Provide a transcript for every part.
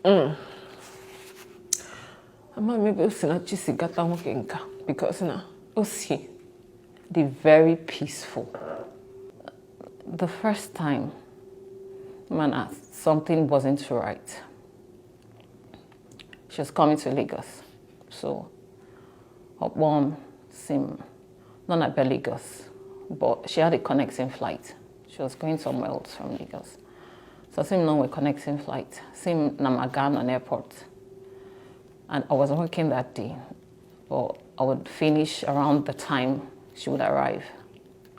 Ama maybe Osinachi sigata mokenka because na Osi, the very peaceful. The first time, man, something wasn't right. She was coming to Lagos, so her mom seemed not at Lagos, but she had a connecting flight. She was going somewhere else from Lagos, so same no connecting flight. Same Namagan on airport. And I was working that day, but I would finish around the time she would arrive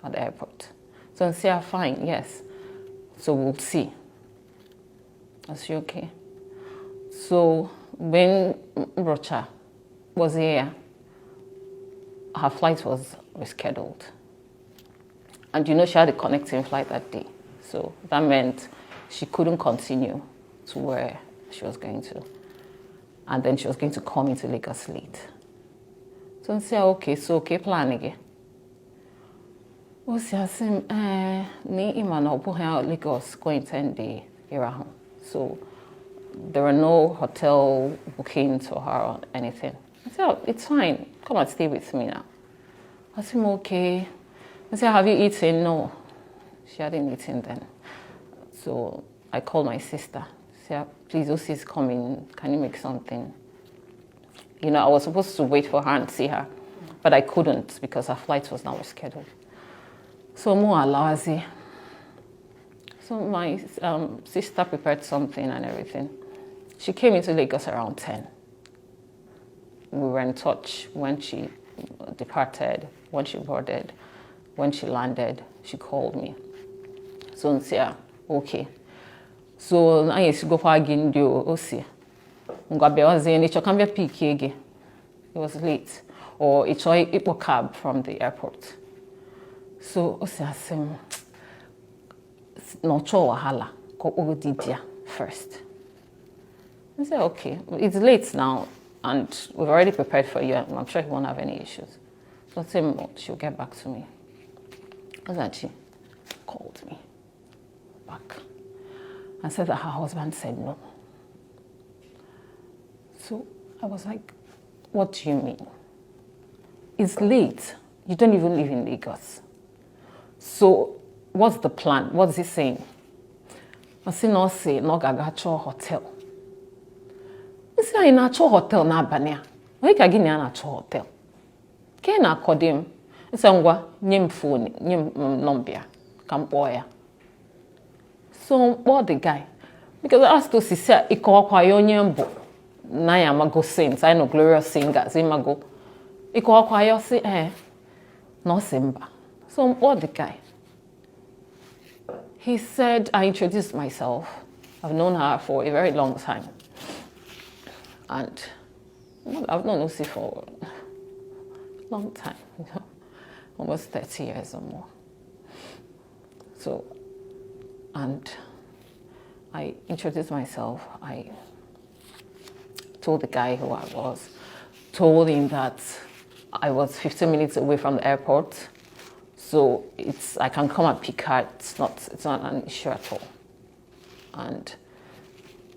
at the airport. So I said, fine, yes. So we'll see. Is she okay? So when Rocha was here, her flight was rescheduled. And you know she had a connecting flight that day. So that meant she couldn't continue to where she was going to. And then she was going to come into Lagos late. So I said, okay, so okay, plan again. I said, ni imana obuha Lagos going 10 day around. So there were no hotel bookings for her or anything. I said, oh, it's fine. Come and stay with me now. I said, okay. I said, have you eaten? No. She hadn't eaten then. So I called my sister. Said, please, Osi's coming. Can you make something? You know, I was supposed to wait for her and see her, but I couldn't because her flight was now rescheduled. So more alawazi. So my sister prepared something and everything. She came into Lagos around 10. We were in touch when she departed, when she boarded, when she landed. She called me. So I said, okay. So I used to go for a gindio osi. It was late. Or it's a cab from the airport. So osi asem no cho wahala ko didia first. I said, okay, it's late now and we've already prepared for you. I'm sure he won't have any issues. So I said, she'll get back to me. Osinachi called me back and said that her husband said no. So I was like, what do you mean? It's late. You don't even live in Lagos. So what's the plan? What's he saying? I said, no, say, no, gagacho hotel. I said, in a hotel na bania. Why can't you na hotel? Can I call him? I said, nyem phone, nyem number, come boy. So what the guy? Because I asked to see, say, iko kwa yonyembo. Na ya mago saints, I know glorious singers, imago. Iko kwa yo say, no simba. So what the guy? He said, I introduced myself. I've known her for a very long time. And I've known Lucy for a long time, you know, almost 30 years or more. So, and I introduced myself. I told the guy who I was, told him that I was 15 minutes away from the airport. So I can come and pick her. It's not an issue at all. And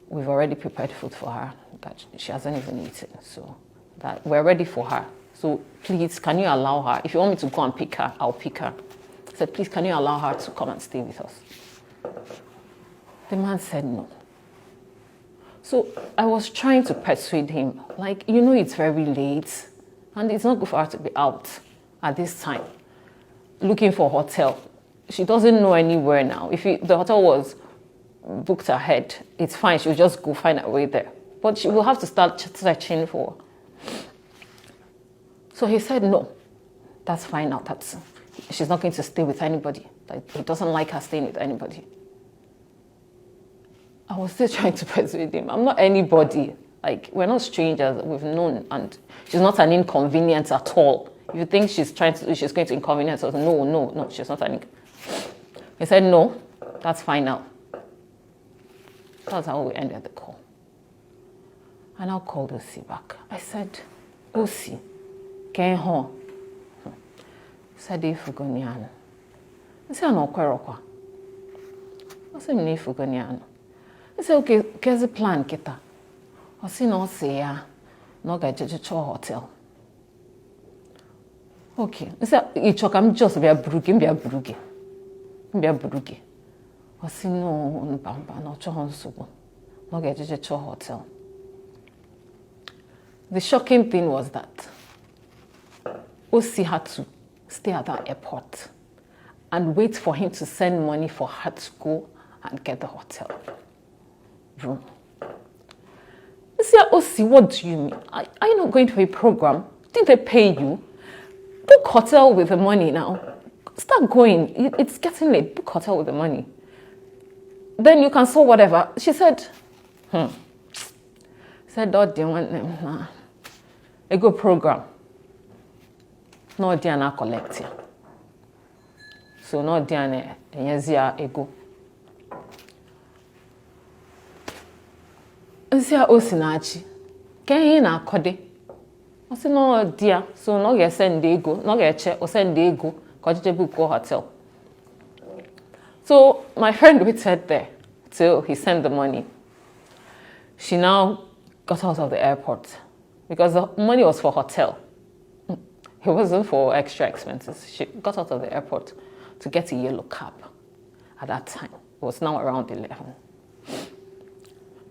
we've already prepared food for her that she hasn't even eaten. So that we're ready for her. So please, can you allow her? If you want me to go and pick her, I'll pick her. I said, please, can you allow her to come and stay with us? The man said no. So I was trying to persuade him, like, you know, it's very late and it's not good for her to be out at this time looking for a hotel. She doesn't know anywhere now. If the hotel was booked ahead, it's fine. She'll just go find her way there. But she will have to start searching for. So he said, no, that's fine now. She's not going to stay with anybody. He doesn't like her staying with anybody. I was still trying to persuade him. I'm not anybody. Like, we're not strangers. We've known, and she's not an inconvenience at all. If you think she's going to inconvenience us, no, she's not an. He said, no, that's fine now. That's how we ended the call. And I called Osi back. I said, Osi, can home? He said, if you go near. I said, no, I said, if you go near. I said, okay, here's the plan, Kita. Osinachi, no get to hotel. Okay, I'm just be a brugi, be a brugi. Be a brugi. Osino, Bamba, no Chonsubo. No get to hotel. The shocking thing was that Osi had to stay at that airport and wait for him to send money for her to go and get the hotel room. You say, Osi, what do you mean? Are you not going to a program? Did they pay you? Book hotel with the money now. Start going. It's getting late. Book hotel with the money. Then you can sell whatever. She said, Said, oh, they want them. Nah. A good program. No, they are not collecting. So, no, they are not ego. Nsia Osinachi. Can you not code? I said, no, dear. So, no, get send ego. No, get check or send ego. Because you book go hotel. So, my friend waited there till he sent the money. She now got out of the airport because the money was for hotel. It wasn't for extra expenses. She got out of the airport to get a yellow cab at that time. It was now around 11.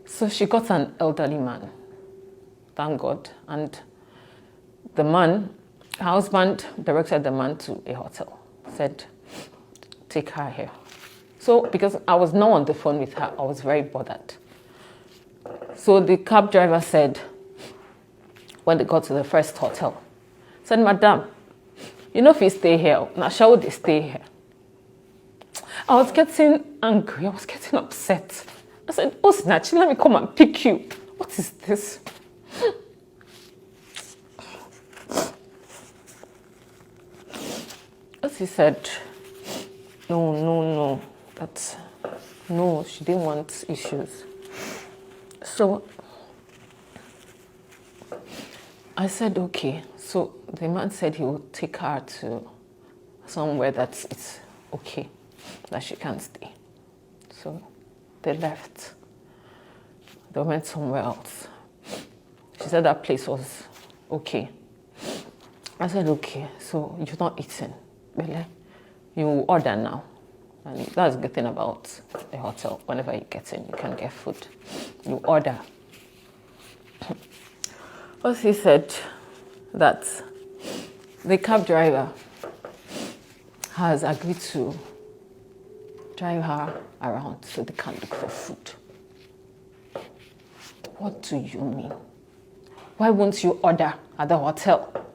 So she got an elderly man, thank God. And the man, her husband, directed the man to a hotel, said, take her here. So because I was now on the phone with her, I was very bothered. So the cab driver said, when they got to the first hotel, said, Madam, you know if you stay here, now shall they stay here? I was getting angry, I was getting upset. I said, Osinachi, let me come and pick you. What is this? As he said, no, no, she didn't want issues. So I said, okay. So the man said he would take her to somewhere that it's okay, that she can stay. So they left. They went somewhere else. She said that place was okay. I said, okay, so you've not eaten. Really? You order now. And that's the good thing about a hotel. Whenever you get in, you can get food. You order. But he said that the cab driver has agreed to drive her around so they can look for food. What do you mean? Why won't you order at the hotel?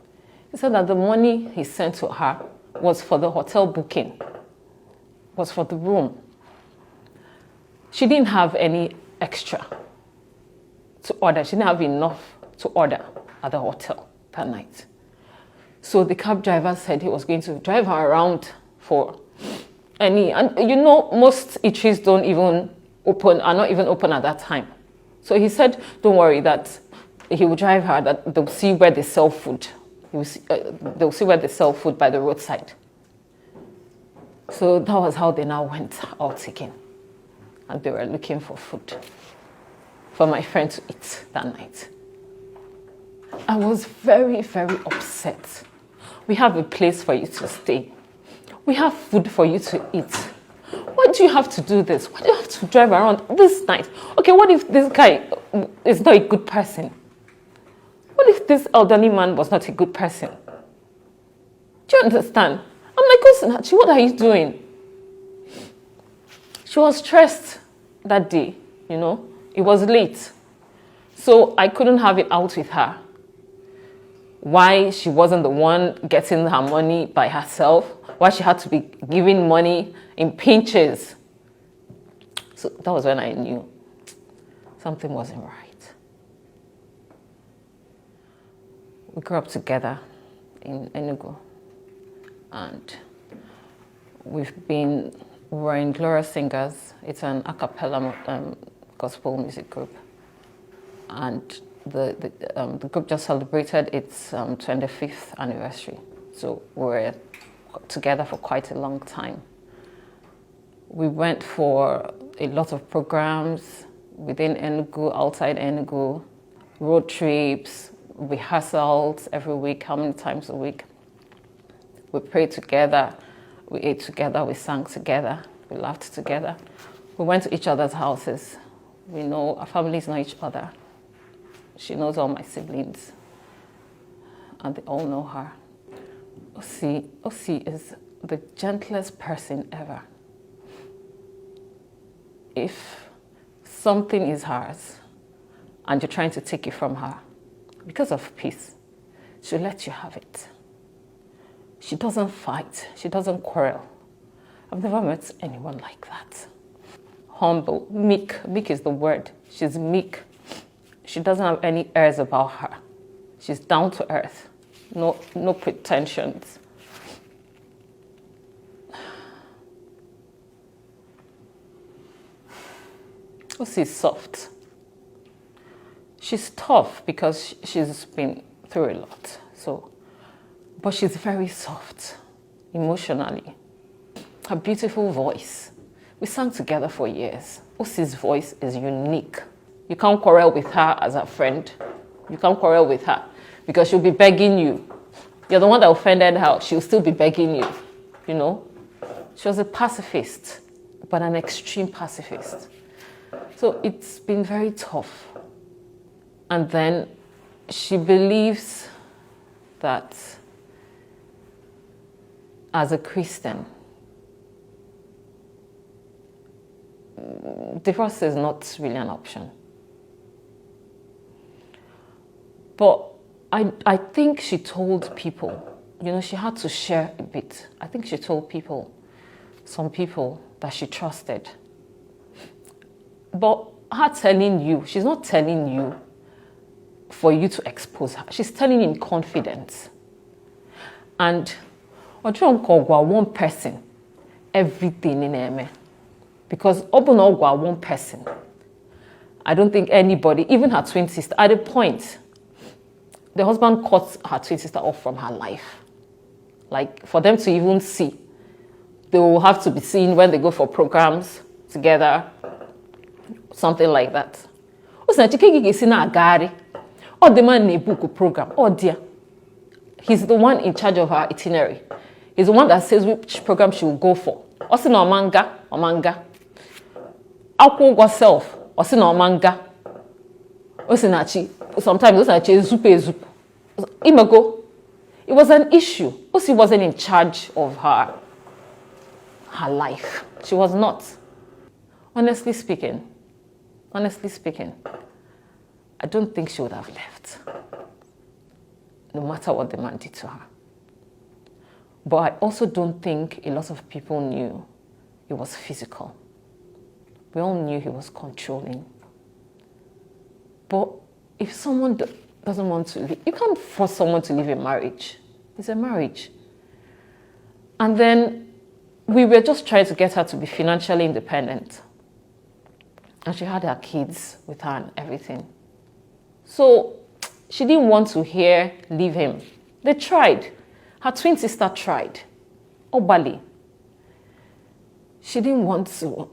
He said that the money he sent to her was for the hotel booking, was for the room. She didn't have any extra to order. She didn't have enough to order at the hotel that night. So the cab driver said he was going to drive her around for any, and you know, most eateries don't even open, are not even open at that time. So he said, don't worry, that he will drive her, that they'll see where they sell food. They'll see where they sell food by the roadside. So that was how they now went out again. And they were looking for food for my friend to eat that night. I was very, very upset. We have a place for you to stay. We have food for you to eat. Why do you have to do this? Why do you have to drive around this night? Okay, what if this guy is not a good person? What if this elderly man was not a good person? Do you understand? I'm like, Osinachi, what are you doing? She was stressed that day, you know. It was late. So I couldn't have it out with her. Why she wasn't the one getting her money by herself. Why she had to be giving money in pinches. So that was when I knew something wasn't right. We grew up together in Enugu. And we're in Glorious Singers. It's an a cappella gospel music group. And the group just celebrated its 25th anniversary. So we were together for quite a long time. We went for a lot of programs within Enugu, outside Enugu, road trips, rehearsals every week, how many times a week. We prayed together, we ate together, we sang together, we laughed together. We went to each other's houses. We know, our families know each other. She knows all my siblings, and they all know her. Osi is the gentlest person ever. If something is hers and you're trying to take it from her, because of peace, she'll let you have it. She doesn't fight. She doesn't quarrel. I've never met anyone like that. Humble, meek. Meek is the word. She's meek. She doesn't have any airs about her. She's down to earth. No pretensions. She's soft. She's tough because she's been through a lot. But she's very soft, emotionally. Her beautiful voice. We sang together for years. Osi's voice is unique. You can't quarrel with her as a friend. You can't quarrel with her because she'll be begging you. You're the one that offended her. She'll still be begging you, you know. She was a pacifist, but an extreme pacifist. So it's been very tough. And then she believes that as a Christian, divorce is not really an option. But I think she told people, you know, she had to share a bit. I think she told people, some people that she trusted. But her telling you, she's not telling you for you to expose her. She's telling you in confidence. And one person, everything in Eme. Because Obunogwa, one person. I don't think anybody, even her twin sister, at a point, the husband cut her twin sister off from her life. Like, for them to even see, they will have to be seen when they go for programs together, something like that. Osinachi is in a gari. Or the man in a book program. Oh dear. He's the one in charge of her itinerary. He's the one that says which program she will go for. Osina omanga. Akwo self. Osina omanga. Osinachi. Sometimes Osinachi is zupe. Imago. It was an issue. Osi wasn't in charge of her life. She was not. Honestly speaking, I don't think she would have left, no matter what the man did to her. But I also don't think a lot of people knew it was physical. We all knew he was controlling. But if someone doesn't want to leave, you can't force someone to leave a marriage. It's a marriage. And then we were just trying to get her to be financially independent. And she had her kids with her and everything. So she didn't want to hear leave him. They tried. Her twin sister tried. Obali. She didn't want to.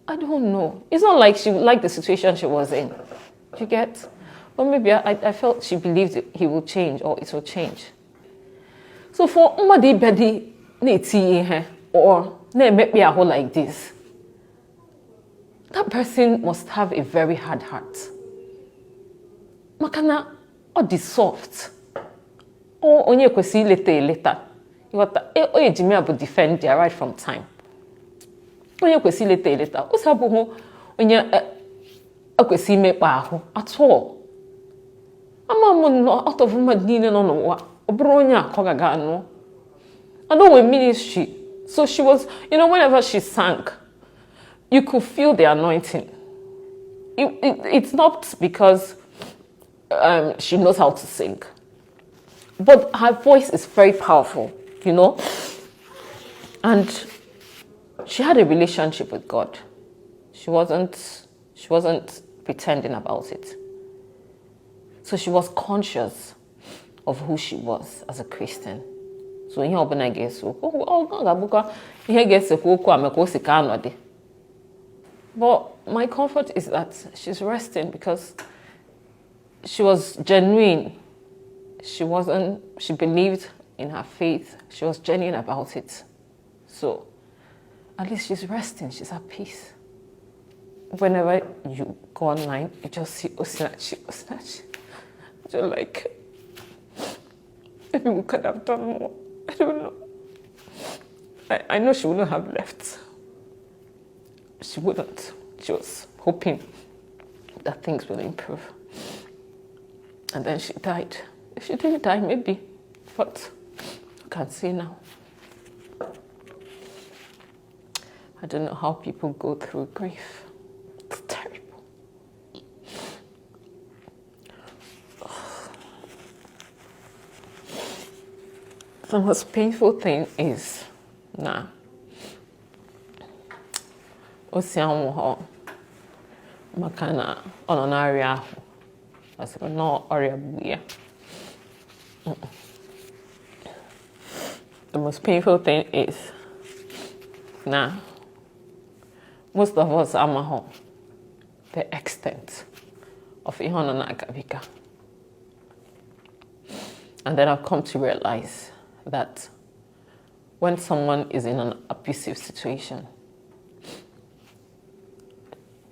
I don't know. It's not like she liked the situation she was in. You get? But maybe I felt she believed he will change or it will change. So for somebody bedi ne or ne make me a whole like this, that person must have a very hard heart. Makana or the soft. Or onye kwesi later. You got the Jimmy abu defend their right from time. Onye kwesi later. Usabu ho onye kwesi me pa at all. Ama no out of madine no no obronya kogaga no. I know with ministry. So she was, whenever she sang, you could feel the anointing. It's not because she knows how to sing, but her voice is very powerful, and she had a relationship with God. She wasn't pretending about it. So she was conscious of who she was as a Christian. So ihe obuna gesu but my comfort is that she's resting because she was genuine. She believed in her faith. She was genuine about it. So at least she's resting, she's at peace. Whenever you go online, you just see Osinachi, Osinachi. You're like, maybe we could have done more. I don't know. I know she wouldn't have left. She wouldn't. She was hoping that things will improve. And then she died. If she didn't die, maybe. But you can't see now. I don't know how people go through grief. It's terrible. The most painful thing is, Osinachi makana ononaria as no area buya. The most painful thing is, most of us are the extent of ihonona agabika. And then I've come to realize that when someone is in an abusive situation,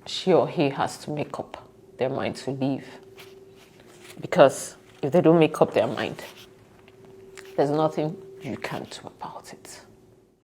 she or he has to make up their mind to leave. Because if they don't make up their mind, there's nothing you can do about it.